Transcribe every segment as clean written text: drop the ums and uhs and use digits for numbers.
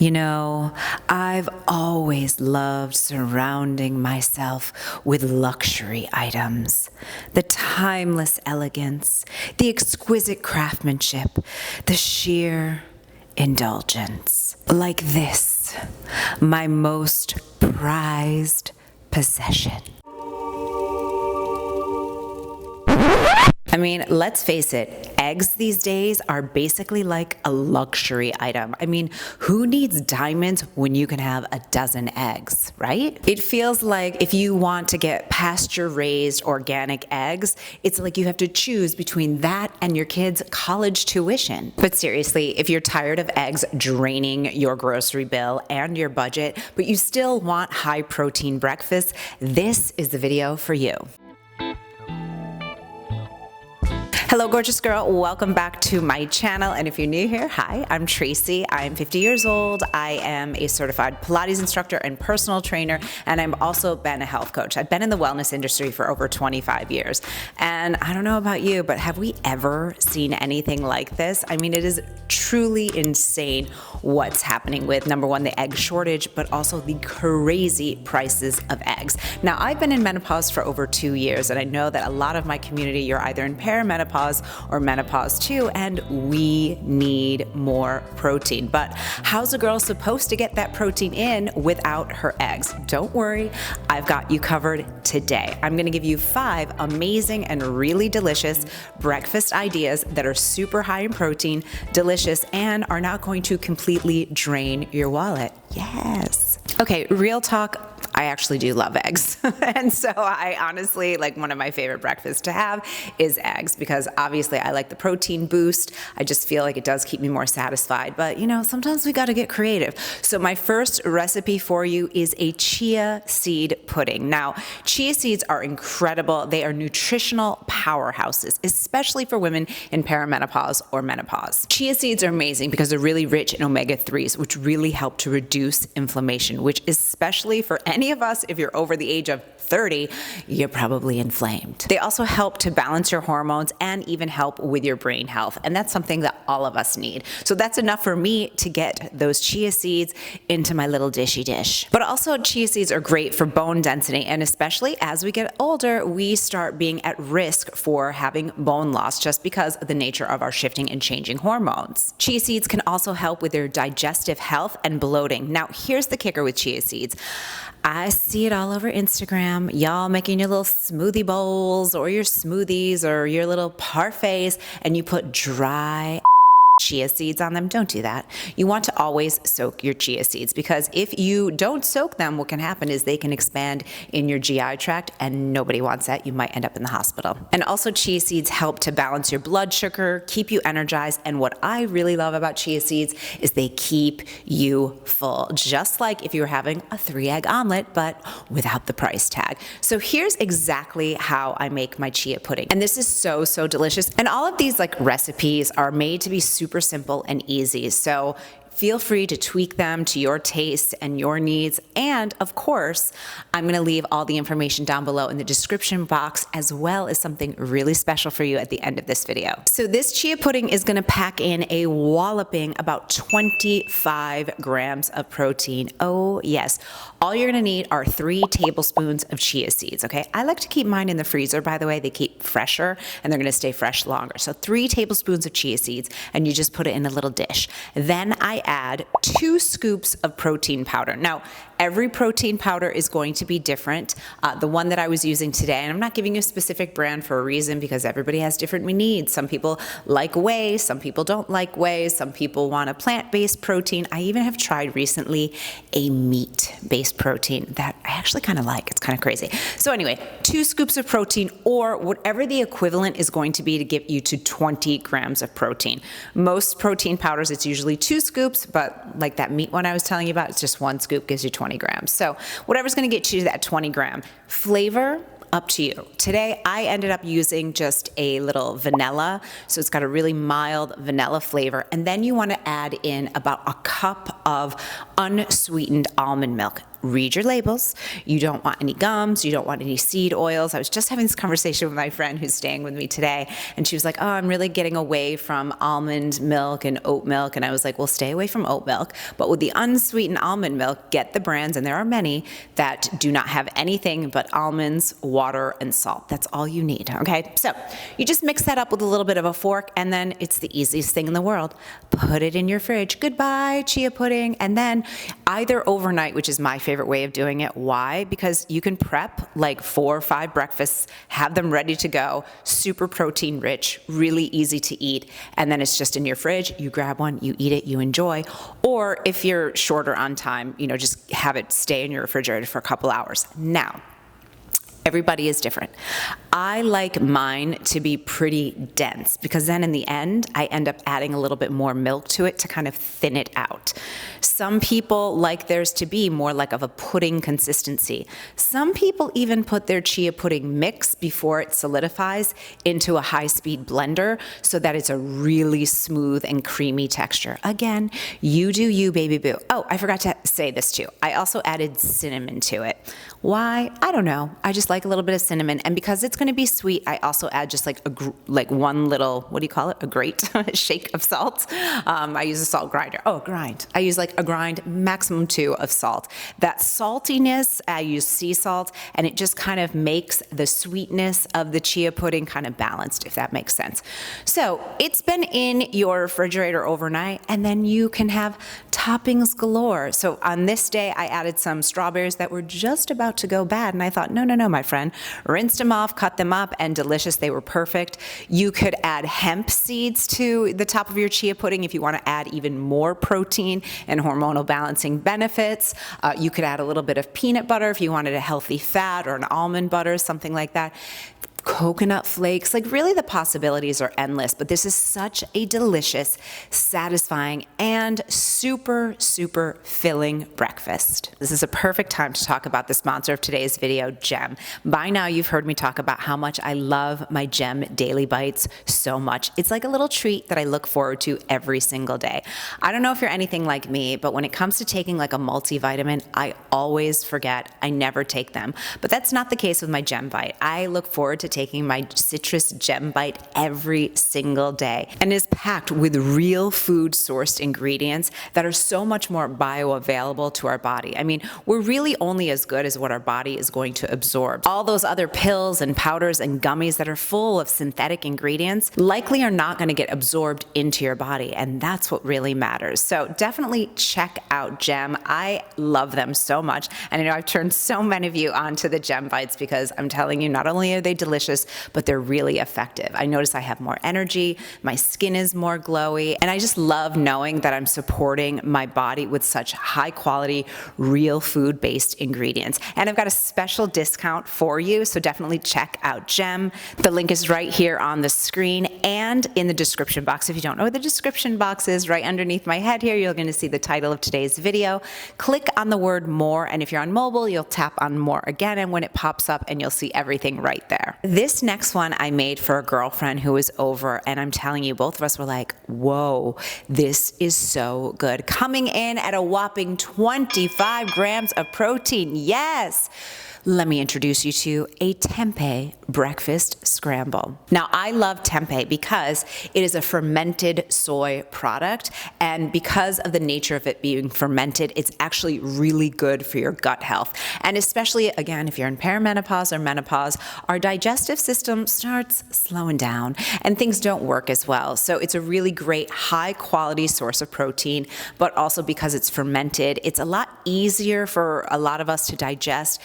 You know, I've always loved surrounding myself with luxury items. The timeless elegance, the exquisite craftsmanship, the sheer indulgence. Like this, my most prized possession. I mean, let's face it, eggs these days are basically like a luxury item. I mean, who needs diamonds when you can have a dozen eggs, right? It feels like if you want to get pasture-raised organic eggs, it's like you have to choose between that and your kids' college tuition. But seriously, if you're tired of eggs draining your grocery bill and your budget, but you still want high-protein breakfast, this is the video for you. Hello, gorgeous girl. Welcome back to my channel. And if you're new here, hi, I'm Tracy. I'm 50 years old. I am a certified Pilates instructor and personal trainer, and I've also been a health coach. I've been in the wellness industry for over 25 years. And I don't know about you, but have we ever seen anything like this? I mean, it is truly insane what's happening with, number one, the egg shortage, but also the crazy prices of eggs. Now, I've been in menopause for over 2 years, and I know that a lot of my community, you're either in perimenopause or menopause too, and we need more protein. But how's a girl supposed to get that protein in without her eggs? Don't worry, I've got you covered today. I'm gonna give you 5 amazing and really delicious breakfast ideas that are super high in protein, delicious, and are not going to completely drain your wallet. Yes. Okay, real talk. I actually do love eggs. And so I honestly, like, one of my favorite breakfasts to have is eggs, because obviously I like the protein boost. I just feel like it does keep me more satisfied. But you know, sometimes we gotta get creative. So my first recipe for you is a chia seed pudding. Now, chia seeds are incredible. They are nutritional powerhouses, especially for women in perimenopause or menopause. Chia seeds are amazing because they're really rich in omega-3s, which really help to reduce inflammation, which especially for any of us, if you're over the age of 30, you're probably inflamed. They also help to balance your hormones and even help with your brain health. And that's something that all of us need. So that's enough for me to get those chia seeds into my little dishy dish. But also, chia seeds are great for bone density. And especially as we get older, we start being at risk for having bone loss just because of the nature of our shifting and changing hormones. Chia seeds can also help with your digestive health and bloating. Now, here's the kicker with chia seeds. I see it all over Instagram, y'all making your little smoothie bowls or your smoothies or your little parfaits, and you put dry chia seeds on them. Don't do that. You want to always soak your chia seeds, because if you don't soak them, what can happen is they can expand in your GI tract, and nobody wants that. You might end up in the hospital. And also, chia seeds help to balance your blood sugar, keep you energized, and what I really love about chia seeds is they keep you full, just like if you were having a 3-egg omelet, but without the price tag. So here's exactly how I make my chia pudding. And this is so, so delicious. And all of these recipes are made to be super simple and easy. So feel free to tweak them to your taste and your needs. And of course, I'm going to leave all the information down below in the description box, as well as something really special for you at the end of this video. So this chia pudding is going to pack in a walloping about 25 grams of protein. Oh yes. All you're going to need are 3 tablespoons of chia seeds. Okay. I like to keep mine in the freezer, by the way. They keep fresher and they're going to stay fresh longer. So 3 tablespoons of chia seeds, and you just put it in a little dish. Then I add 2 scoops of protein powder. Now, every protein powder is going to be different. The one that I was using today, and I'm not giving you a specific brand for a reason, because everybody has different needs. Some people like whey, some people don't like whey, some people want a plant-based protein. I even have tried recently a meat-based protein that I actually kind of like. It's kind of crazy. So anyway, 2 scoops of protein, or whatever the equivalent is going to be to get you to 20 grams of protein. Most protein powders, it's usually 2 scoops, but like that meat one I was telling you about, it's just 1 scoop gives you 20 grams. So whatever's going to get you to that 20 gram. Flavor, up to you. Today, I ended up using just a little vanilla, so it's got a really mild vanilla flavor. And then you want to add in about a cup of unsweetened almond milk. read your labels. You don't want any gums. You don't want any seed oils. I was just having this conversation with my friend who's staying with me today, and she was like, oh, I'm really getting away from almond milk and oat milk. And I was like, well, stay away from oat milk. But with the unsweetened almond milk, get the brands, and there are many, that do not have anything but almonds, water, and salt. That's all you need, okay? So you just mix that up with a little bit of a fork, and then it's the easiest thing in the world. Put it in your fridge. Goodbye, chia pudding. And then either overnight, which is my favorite way of doing it. Why? Because you can prep like 4 or 5 breakfasts, have them ready to go, super protein rich, really easy to eat, and then it's just in your fridge. You grab one, you eat it, you enjoy. Or if you're shorter on time, just have it stay in your refrigerator for a couple hours. Now, everybody is different. I like mine to be pretty dense because then in the end, I end up adding a little bit more milk to it to kind of thin it out. Some people like theirs to be more like of a pudding consistency. Some people even put their chia pudding mix before it solidifies into a high-speed blender so that it's a really smooth and creamy texture. Again, you do you, baby boo. Oh, I forgot to say this too. I also added cinnamon to it. Why? I don't know. I just like a little bit of cinnamon, and because it's going to be sweet, I also add just like one little, what do you call it? A grate, a shake of salt. I use a salt grinder. Oh, a grind. I use like a grind, maximum 2 of salt. That saltiness, I use sea salt, and it just kind of makes the sweetness of the chia pudding kind of balanced, if that makes sense. So it's been in your refrigerator overnight, and then you can have toppings galore. So on this day, I added some strawberries that were just about to go bad, and I thought, no, my friend, rinsed them off, cut them up, and delicious. They were perfect. You could add hemp seeds to the top of your chia pudding if you want to add even more protein and hormonal balancing benefits. You could add a little bit of peanut butter if you wanted a healthy fat, or an almond butter, something like that. Coconut flakes, like really the possibilities are endless, but this is such a delicious, satisfying, and super, super filling breakfast. This is a perfect time to talk about the sponsor of today's video, Gem. By now, you've heard me talk about how much I love my Gem Daily Bites so much. It's like a little treat that I look forward to every single day. I don't know if you're anything like me, but when it comes to taking like a multivitamin, I always forget. I never take them. But that's not the case with my Gem Bite. I look forward to taking my citrus Gem Bite every single day, and is packed with real food sourced ingredients that are so much more bioavailable to our body. I mean, we're really only as good as what our body is going to absorb. All those other pills and powders and gummies that are full of synthetic ingredients likely are not going to get absorbed into your body, and that's what really matters. So definitely check out Gem. I love them so much, and I know I've turned so many of you onto the Gem Bites because I'm telling you, not only are they delicious, but they're really effective. I notice I have more energy, my skin is more glowy, and I just love knowing that I'm supporting my body with such high quality, real food-based ingredients. And I've got a special discount for you, so definitely check out Gem. The link is right here on the screen and in the description box. If you don't know what the description box is, right underneath my head here, you're going to see the title of today's video. Click on the word more, and if you're on mobile, you'll tap on more again, and when it pops up, and you'll see everything right there. This next one I made for a girlfriend who was over, and I'm telling you, both of us were like, whoa, this is so good. Coming in at a whopping 25 grams of protein. Yes! Let me introduce you to a tempeh breakfast scramble. Now, I love tempeh because it is a fermented soy product, and because of the nature of it being fermented, it's actually really good for your gut health. And especially, again, if you're in perimenopause or menopause, our digestive system starts slowing down and things don't work as well. So it's a really great high quality source of protein, but also because it's fermented, it's a lot easier for a lot of us to digest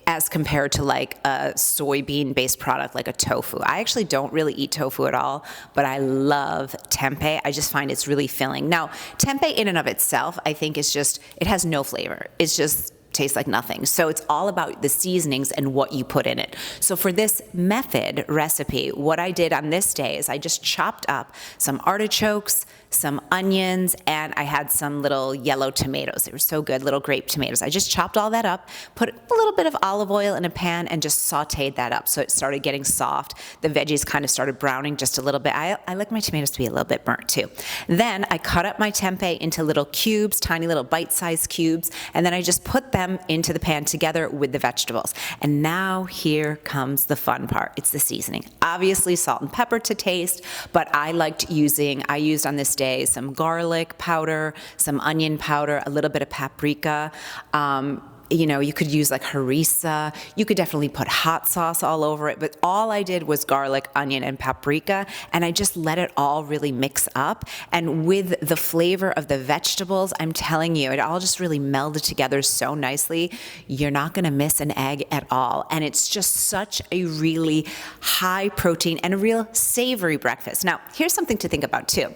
as compared to like a soybean-based product like a tofu. I actually don't really eat tofu at all, but I love tempeh. I just find it's really filling. Now, tempeh in and of itself, I think is just, it has no flavor. It's just tastes like nothing. So it's all about the seasonings and what you put in it. So for this method recipe, what I did on this day is I just chopped up some artichokes, some onions, and I had some little yellow tomatoes. They were so good, little grape tomatoes. I just chopped all that up, put a little bit of olive oil in a pan, and just sauteed that up so it started getting soft. The veggies kind of started browning just a little bit. I like my tomatoes to be a little bit burnt too. Then I cut up my tempeh into little cubes, tiny little bite-sized cubes, and then I just put them into the pan together with the vegetables. And now here comes the fun part. It's the seasoning. Obviously salt and pepper to taste, but I used on this day some garlic powder, some onion powder, a little bit of paprika. You could use like harissa. You could definitely put hot sauce all over it, but all I did was garlic, onion, and paprika, and I just let it all really mix up. And with the flavor of the vegetables, I'm telling you, it all just really melded together so nicely. You're not gonna miss an egg at all. And it's just such a really high protein and a real savory breakfast. Now, here's something to think about too.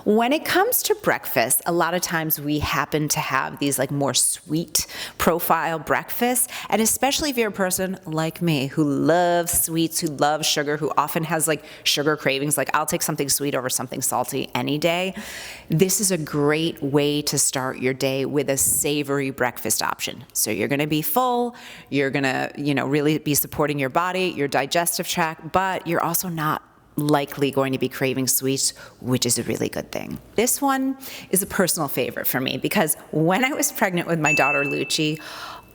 When it comes to breakfast, a lot of times we happen to have these like more sweet profile breakfast, and especially if you're a person like me who loves sweets, who loves sugar, who often has like sugar cravings, like I'll take something sweet over something salty any day. This is a great way to start your day with a savory breakfast option. So you're gonna be full, you're gonna, really be supporting your body, your digestive tract, but you're also not likely going to be craving sweets, which is a really good thing. This one is a personal favorite for me because when I was pregnant with my daughter Lucci,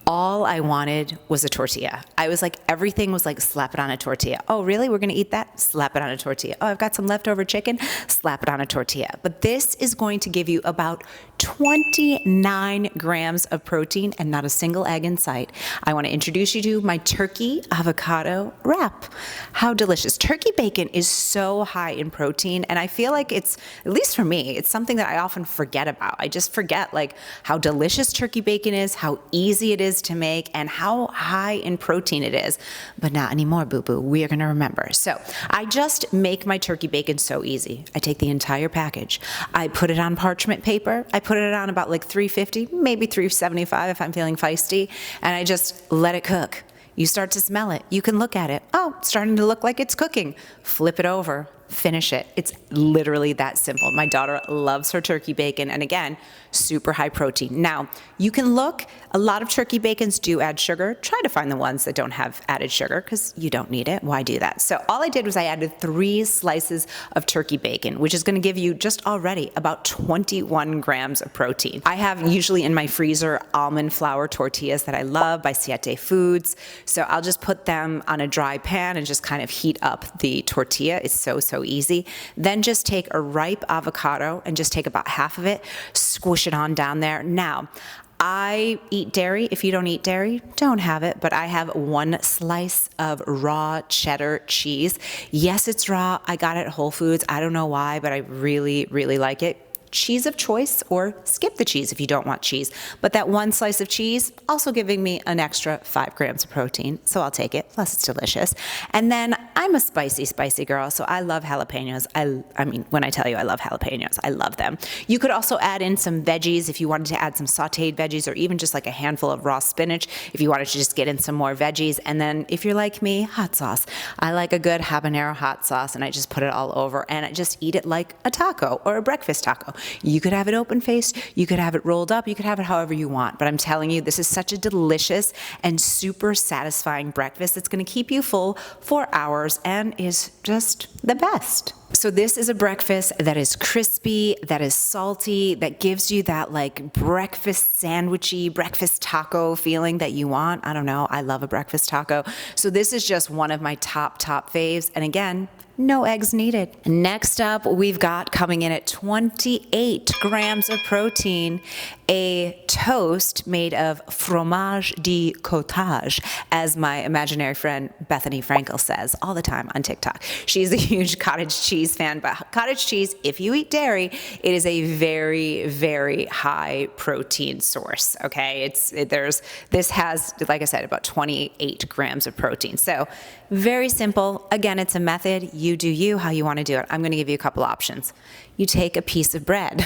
all I wanted was a tortilla. I was like, everything was like, slap it on a tortilla. Oh, really? We're gonna eat that? Slap it on a tortilla. Oh, I've got some leftover chicken? Slap it on a tortilla. But this is going to give you about 29 grams of protein and not a single egg in sight. I wanna introduce you to my turkey avocado wrap. How delicious. Turkey bacon is so high in protein, and I feel like it's, at least for me, it's something that I often forget about. I just forget like how delicious turkey bacon is, how easy it is to make, and how high in protein it is. But not anymore, boo-boo. We are gonna remember. So I just make my turkey bacon so easy. I take the entire package. I put it on parchment paper. I put it on about like 350, maybe 375 if I'm feeling feisty, and I just let it cook. You start to smell it. You can look at it. Oh, it's starting to look like it's cooking. Flip it over. Finish it. It's literally that simple. My daughter loves her turkey bacon, and again, super high protein. Now, you can look, a lot of turkey bacons do add sugar. Try to find the ones that don't have added sugar because you don't need it. Why do that? So all I did was I added 3 slices of turkey bacon, which is gonna give you just already about 21 grams of protein. I have usually in my freezer almond flour tortillas that I love by Siete Foods. So I'll just put them on a dry pan and just kind of heat up the tortilla. It's so easy. Then just take a ripe avocado and just take about half of it, squish it on down there. Now, I eat dairy. If you don't eat dairy, don't have it, but I have 1 slice of raw cheddar cheese. Yes, it's raw. I got it at Whole Foods. I don't know why, but I really, really like it. Cheese of choice, or skip the cheese if you don't want cheese. But that 1 slice of cheese also giving me an extra 5 grams of protein, so I'll take it, plus it's delicious. And then I'm a spicy girl, so I love jalapenos. I mean, when I tell you I love jalapenos, I love them. You could also add in some veggies if you wanted to add some sauteed veggies, or even just like a handful of raw spinach if you wanted to just get in some more veggies. And then if you're like me, hot sauce. I like a good habanero hot sauce, and I just put it all over, and I just eat it like a taco or a breakfast taco. You could have it open-faced, you could have it rolled up, you could have it however you want. But I'm telling you, this is such a delicious and super satisfying breakfast that's gonna keep you full for hours and is just the best. So this is a breakfast that is crispy, that is salty, that gives you that like breakfast sandwichy, breakfast taco feeling that you want. I don't know, I love a breakfast taco. So this is just one of my top faves. And again, no eggs needed. Next up, we've got coming in at 28 grams of protein, a toast made of fromage de cottage, as my imaginary friend Bethany Frankel says all the time on TikTok. She's a huge cottage cheese fan, but cottage cheese, if you eat dairy, it is a very, very high protein source, okay? This has, like I said, about 28 grams of protein. So very simple. Again, it's a method. You do you, how you want to do it. I'm going to give you a couple options. You take a piece of bread.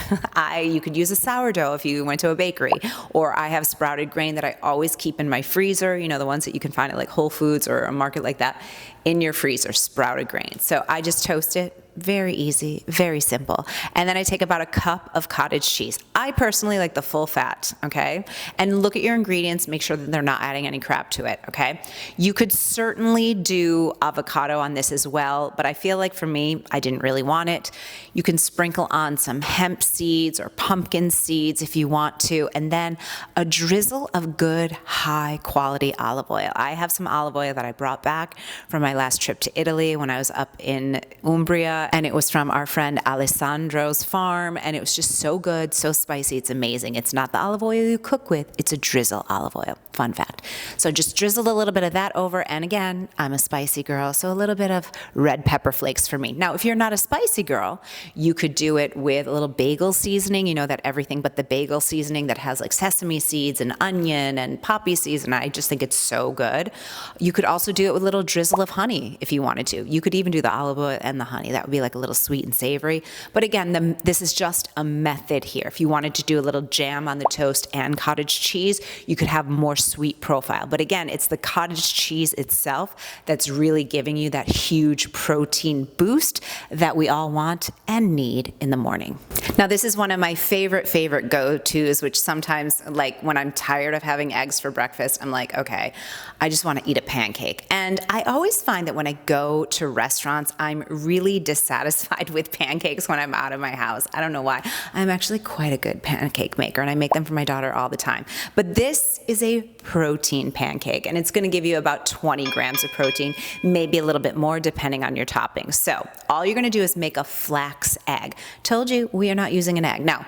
You could use a sourdough if you went to a bakery, or I have sprouted grain that I always keep in my freezer, you know, the ones that you can find at like Whole Foods or a market like that, in your freezer, sprouted grain. So I just toast it, very easy, very simple. And then I take about a cup of cottage cheese. I personally like the full fat, okay? And look at your ingredients, make sure that they're not adding any crap to it, okay? You could certainly do avocado on this as well, but I feel like for me, I didn't really want it. You can sprinkle on some hemp seeds or pumpkin seeds if you want to, and then a drizzle of good, high quality olive oil. I have some olive oil that I brought back from my last trip to Italy when I was up in Umbria, and it was from our friend Alessandro's farm, and it was just so good, so spicy, it's amazing. It's not the olive oil you cook with, it's a drizzle olive oil, fun fact. So just drizzle a little bit of that over, and again, I'm a spicy girl, so a little bit of red pepper flakes for me. Now, if you're not a spicy girl, you could do it with a little bagel seasoning, you know, that everything but the bagel seasoning that has like sesame seeds and onion and poppy seeds, and I just think it's so good. You could also do it with a little drizzle of honey if you wanted to. You could even do the olive oil and the honey. That would be like a little sweet and savory. But again, this is just a method here. If you wanted to do a little jam on the toast and cottage cheese, you could have more sweet profile. But again, it's the cottage cheese itself that's really giving you that huge protein boost that we all want and need in the morning. Now, this is one of my favorite go-tos, which sometimes, like when I'm tired of having eggs for breakfast, I'm like, okay, I just want to eat a pancake. And I always find that when I go to restaurants, I'm really dissatisfied with pancakes when I'm out of my house. I don't know why. I'm actually quite a good pancake maker, and I make them for my daughter all the time. But this is a protein pancake, and it's going to give you about 20 grams of protein, maybe a little bit more depending on your toppings. So all you're going to do is make a flax egg. Told you we are not using an egg. Now,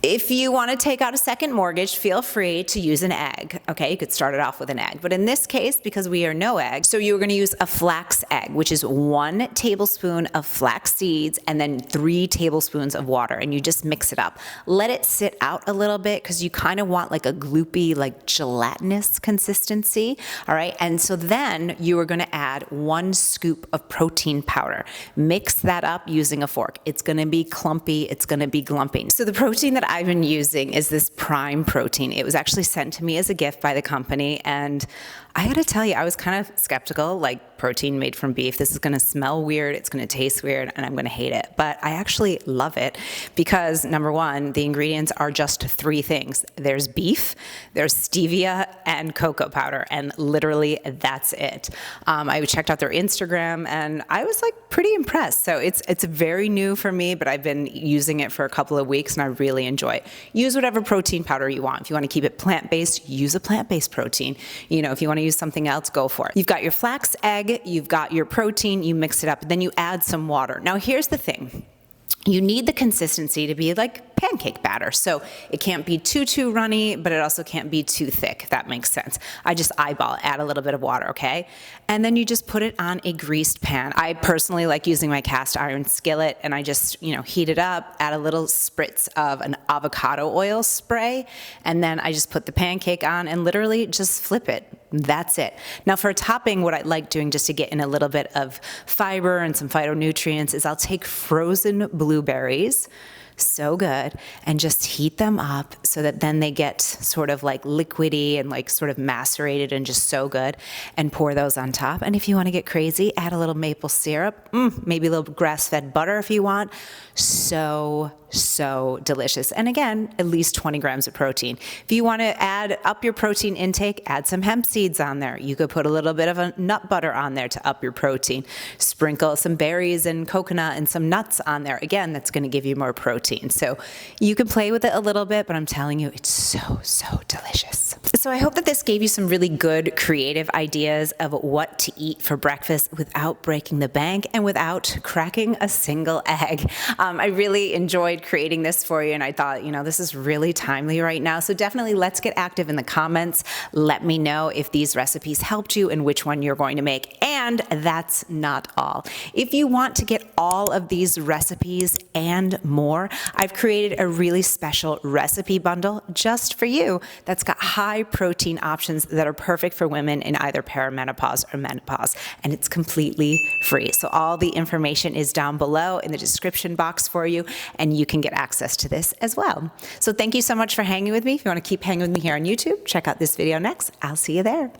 if you want to take out a second mortgage, feel free to use an egg, okay? You could start it off with an egg. But in this case, because we are no egg, so you're going to use a flax egg, which is 1 tablespoon of flax seeds and then 3 tablespoons of water, and you just mix it up. Let it sit out a little bit because you kind of want like a gloopy, like gelatinous consistency, all right? And so then you are going to add 1 scoop of protein powder. Mix that up using a fork. It's going to be clumpy. It's going to be glumping. So the protein that I've been using is this Prime protein. It was actually sent to me as a gift by the company, and I gotta tell you, I was kind of skeptical, like protein made from beef. This is gonna smell weird, it's gonna taste weird, and I'm gonna hate it. But I actually love it because, number one, the ingredients are just 3 things. There's beef, there's stevia, and cocoa powder, and literally that's it. I checked out their Instagram, and I was like pretty impressed. So it's very new for me, but I've been using it for a couple of weeks, and I really enjoy it. Use whatever protein powder you want. If you want to keep it plant-based, use a plant-based protein. You know, if you want to use something else, go for it. You've got your flax egg, you've got your protein, you mix it up, then you add some water. Now here's the thing. You need the consistency to be like pancake batter. So it can't be too runny, but it also can't be too thick, if that makes sense. I just eyeball it, add a little bit of water, okay? And then you just put it on a greased pan. I personally like using my cast iron skillet, and I just, you know, heat it up, add a little spritz of an avocado oil spray, and then I just put the pancake on and literally just flip it. That's it. Now for a topping, what I like doing just to get in a little bit of fiber and some phytonutrients is I'll take frozen blueberries, so good, and just heat them up so that then they get sort of like liquidy and like sort of macerated and just so good, and pour those on top. And if you want to get crazy, add a little maple syrup, maybe a little grass-fed butter if you want. So delicious. And again, at least 20 grams of protein. If you want to add up your protein intake, add some hemp seeds on there. You could put a little bit of a nut butter on there to up your protein. Sprinkle some berries and coconut and some nuts on there. Again, that's going to give you more protein. So you can play with it a little bit, but I'm telling you, it's so delicious. So I hope that this gave you some really good creative ideas of what to eat for breakfast without breaking the bank and without cracking a single egg. I really enjoyed creating this for you, and I thought, you know, this is really timely right now. So definitely let's get active in the comments. Let me know if these recipes helped you and which one you're going to make. And that's not all. If you want to get all of these recipes and more, I've created a really special recipe bundle just for you that's got high protein options that are perfect for women in either perimenopause or menopause, and it's completely free. So all the information is down below in the description box for you, and you can get access to this as well. So thank you so much for hanging with me. If you want to keep hanging with me here on YouTube, check out this video next. I'll see you there.